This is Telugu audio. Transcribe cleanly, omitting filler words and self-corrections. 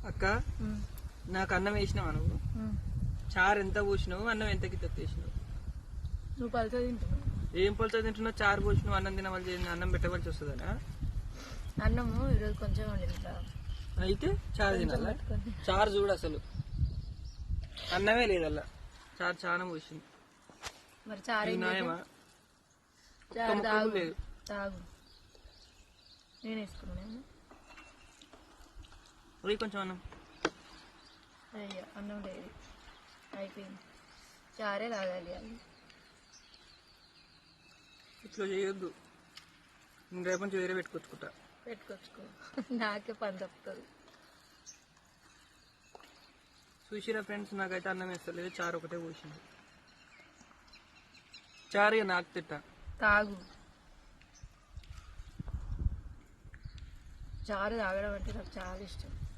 అక్క నాకు అన్నం వేసినావా నువ్వు? చారు ఎంత పోసినావు, అన్నం ఎంత గిత్తేసినావు? నువ్వు పలుచగా తింటున్నావు. ఏం పలుచగా తింటున్నావు? చారు పోసినావు, అన్నం తినవలసి అన్నం పెట్టవలసి వస్తుందనా? అన్నము ఈరోజు కొంచెం వండింది. అయితే చారు తినాలా? చారు చూడు అసలు అన్నమే లేదు అలా, చారు చాలా పోసింది. మరి చారు న్యాయమా? లేదు. తాగు, నేను వేసుకున్నాను. కొంచెం అన్నం. అయ్యా అన్నం లేదు, అయిపోయింది. చారే తాగాలి. అది ఇట్లా చేయొద్దు. నేను రేపు నుంచి వేరే పెట్టుకొచ్చుకుంటా. పెట్టుకొచ్చుకో, నాకే పని తప్పుతుంది. చూసిరా ఫ్రెండ్స్, నాకైతే అన్నం వేస్తలేదు, చారు ఒకటే పోసింది. చారు ఇక నాకు తిట్టా. తాగు, చారు తాగడం అంటే నాకు చాలా ఇష్టం.